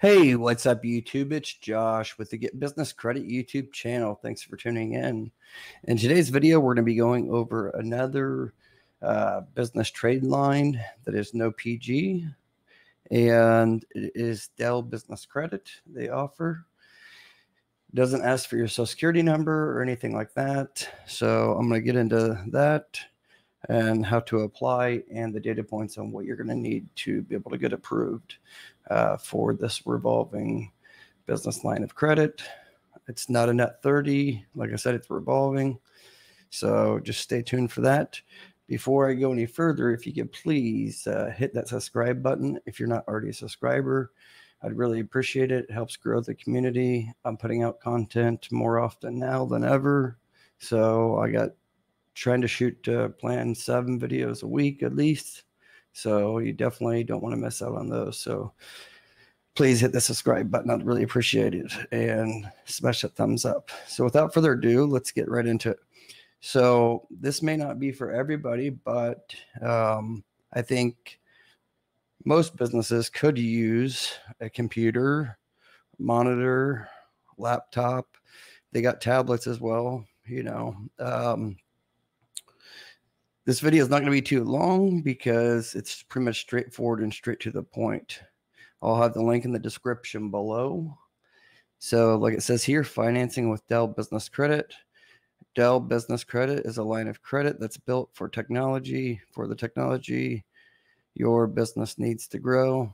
Hey, what's up, YouTube? It's Josh with the Get Business Credit YouTube channel. Thanks for tuning in. In today's video, we're going to be going over another business trade line that is no PG, and it is Dell Business Credit they offer. It doesn't ask for your social security number or anything like that. So I'm going to get into that and how to apply and the data points on what you're going to need to be able to get approved for this revolving business line of credit. It's not a net 30. Like I said, it's revolving. So just stay tuned for that. Before I go any further, if you could please hit that subscribe button if you're not already a subscriber. I'd really appreciate it. It helps grow the community. I'm putting out content more often now than ever. So I got trying to shoot plan 7 videos a week at least. So you definitely don't want to miss out on those. So please hit the subscribe button. I'd really appreciate it. And smash that thumbs up. So without further ado, let's get right into it. So this may not be for everybody, but I think most businesses could use a computer, monitor, laptop. They got tablets as well, you know. This video is not going to be too long because it's pretty much straightforward and straight to the point. I'll have the link in the description below. So like it says here, financing with Dell Business Credit. Dell Business Credit is a line of credit that's built for technology, for the technology your business needs to grow.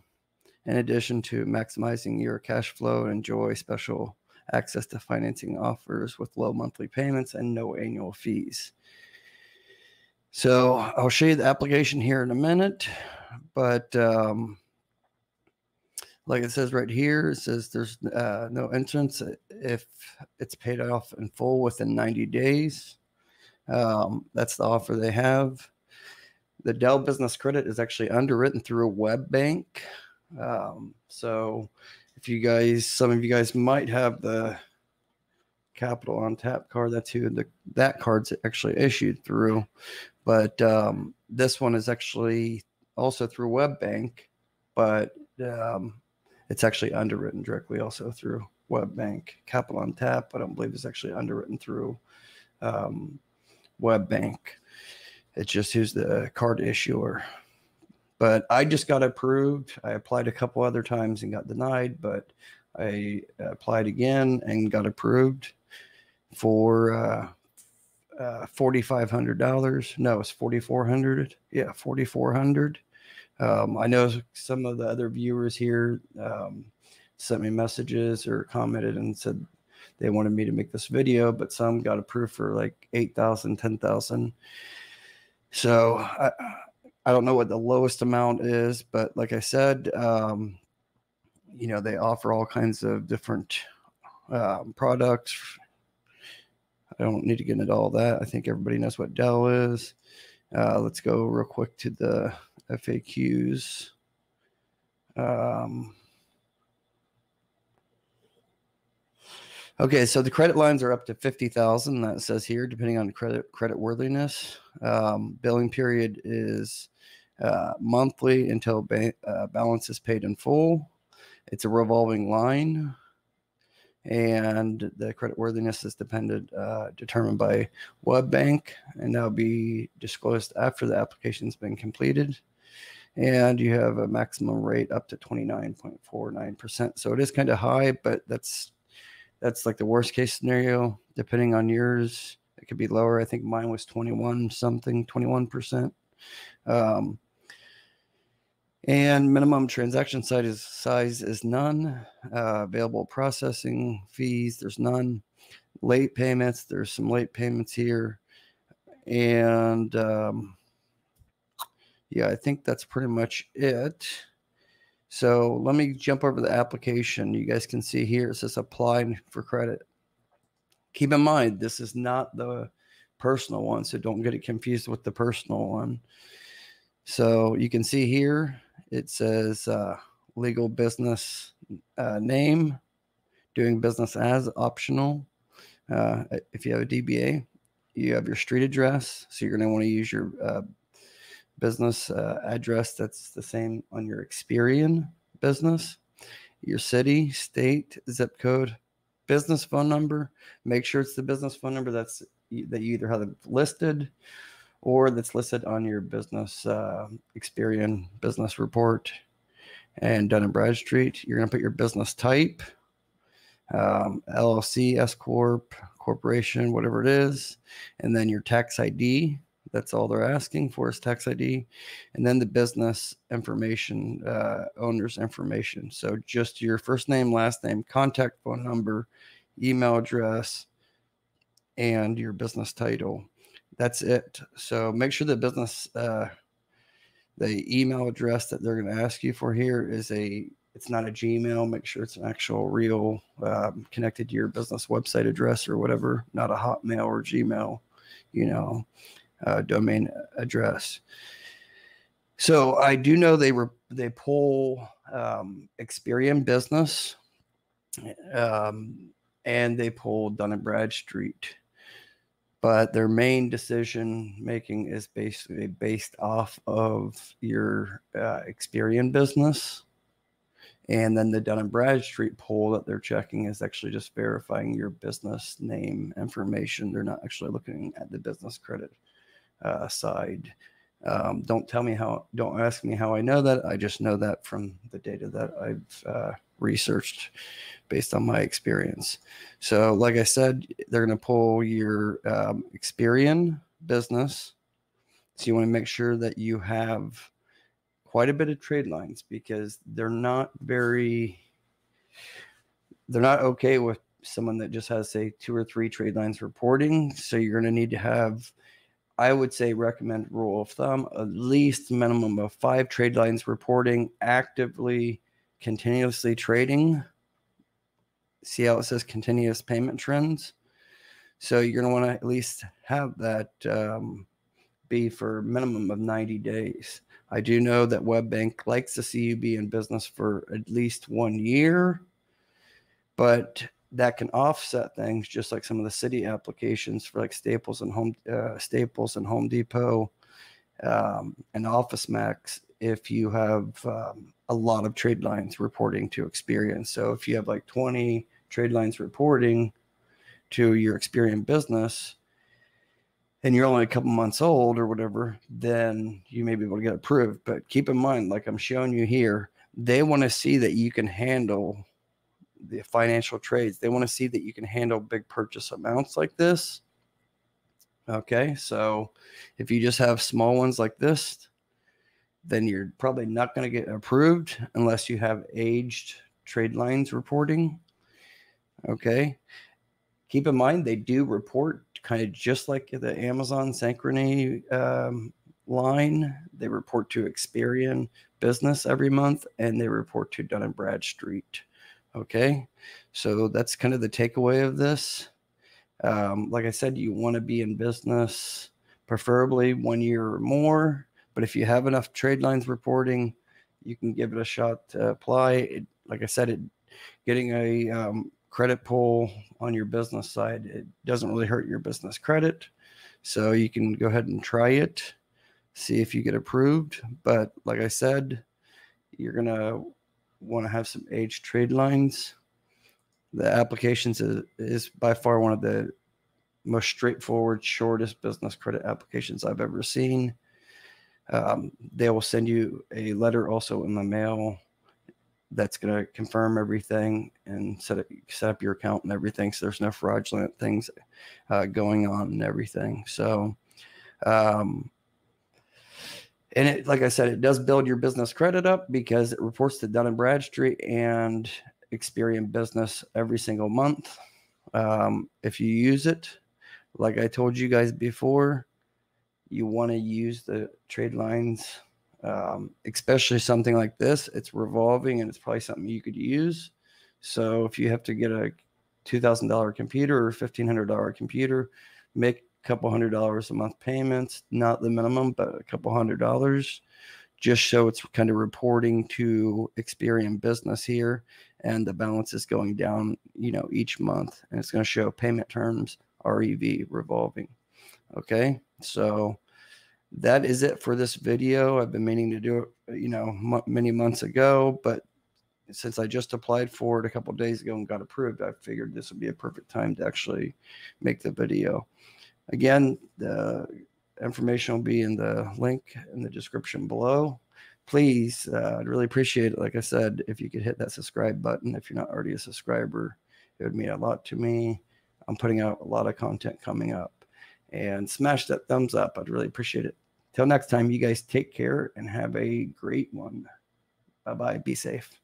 In addition to maximizing your cash flow, enjoy special access to financing offers with low monthly payments and no annual fees. So I'll show you the application here in a minute, but like it says right here, it says there's no entrance if it's paid off in full within 90 days. That's the offer they have. The Dell Business Credit is actually underwritten through a WebBank. So if you guys, some of you guys might have the Capital on Tap card, that's who that card's actually issued through. But this one is actually also through WebBank, but it's actually underwritten directly also through WebBank. Capital on Tap, I don't believe is actually underwritten through WebBank. It's just who's the card issuer. But I just got approved. I applied a couple other times and got denied, but I applied again and got approved for $4,500. No, it's $4,400. Yeah, $4,400. I know some of the other viewers here sent me messages or commented and said they wanted me to make this video, but some got approved for like $8,000, $10,000. So I don't know what the lowest amount is, but like I said, you know, they offer all kinds of different products. I don't need to get into all that. I think everybody knows what Dell is. Let's go real quick to the FAQs. Okay, so the credit lines are up to $50,000. That says here, depending on credit worthiness. Billing period is monthly until balance is paid in full. It's a revolving line, and the credit worthiness is determined by WebBank, and that'll be disclosed after the application's been completed. And you have a maximum rate up to 29.49%. So it is kind of high, but that's like the worst case scenario. Depending on yours, it could be lower. I think mine was 21%. And minimum transaction size is none. Available processing fees, there's none. Late payments, there's some late payments here. And yeah, I think that's pretty much it. So let me jump over the application. You guys can see here, it says apply for credit. Keep in mind, this is not the personal one, so don't get it confused with the personal one. So you can see here, it says legal business name, doing business as optional. If you have a DBA, you have your street address. So you're going to want to use your business address that's the same on your Experian business. your city, state, zip code, business phone number. Make sure it's the business phone number that you either have listed or that's listed on your business Experian business report and Dun & Bradstreet. You're going to put your business type, LLC, S Corp, corporation, whatever it is, and then your tax ID. That's all they're asking for is tax ID, and then the business information, owner's information. So just your first name, last name, contact phone number, email address, and your business title. That's it. So make sure the business, the email address that they're going to ask you for here is it's not a Gmail. Make sure it's an actual real connected to your business website address or whatever, not a Hotmail or Gmail, domain address. So I do know they pull Experian Business, and they pull Dun & Bradstreet. But their main decision making is basically based off of your Experian Business. And then the Dun & Bradstreet poll that they're checking is actually just verifying your business name information. They're not actually looking at the business credit side. Don't ask me how I know that. I just know that from the data that I've researched based on my experience. So like I said, they're going to pull your Experian Business. So you want to make sure that you have quite a bit of trade lines, because they're not okay with someone that just has, say, 2 or 3 trade lines reporting. So you're going to need to have, I would say, recommend rule of thumb, at least minimum of 5 trade lines reporting, actively, continuously trading. See how it says continuous payment trends? So you're going to want to at least have that be for a minimum of 90 days. I do know that WebBank likes to see you be in business for at least 1 year, but that can offset things, just like some of the city applications for like Staples and Home Depot and OfficeMax. If you have a lot of trade lines reporting to Experian, so if you have like 20 trade lines reporting to your Experian Business, and you're only a couple months old or whatever, then you may be able to get approved. But keep in mind, like I'm showing you here, they want to see that you can handle the financial trades. They want to see that you can handle big purchase amounts like this. Okay, so if you just have small ones like this, then you're probably not going to get approved unless you have aged trade lines reporting. Okay. Keep in mind, they do report kind of just like the Amazon Synchrony line. They report to Experian Business every month, and they report to Dun & Bradstreet. Okay, so that's kind of the takeaway of this. Like I said, you want to be in business preferably 1 year or more, but if you have enough trade lines reporting, you can give it a shot to apply. Like I said, getting a credit pull on your business side, it doesn't really hurt your business credit. So you can go ahead and try it, see if you get approved. But like I said, you're going to want to have some aged trade lines. The applications is by far one of the most straightforward, shortest business credit applications I've ever seen. They will send you a letter also in the mail that's going to confirm everything and set up your account and everything, so there's no fraudulent things going on and everything. So and it, like I said, it does build your business credit up because it reports to Dun & Bradstreet and Experian Business every single month. If you use it, like I told you guys before, you want to use the trade lines, especially something like this. It's revolving, and it's probably something you could use. So if you have to get a $2,000 computer or $1,500 computer, make a couple $100 a month payments, not the minimum, but a couple $100, just so it's kind of reporting to Experian Business here, and the balance is going down, each month, and it's going to show payment terms, REV, revolving. Okay, so that is it for this video. I've been meaning to do it, many months ago, but since I just applied for it a couple days ago and got approved, I figured this would be a perfect time to actually make the video. Again, the information will be in the link in the description below. Please, I'd really appreciate it. Like I said, if you could hit that subscribe button, if you're not already a subscriber, it would mean a lot to me. I'm putting out a lot of content coming up. And smash that thumbs up. I'd really appreciate it. Till next time, you guys take care and have a great one. Bye-bye. Be safe.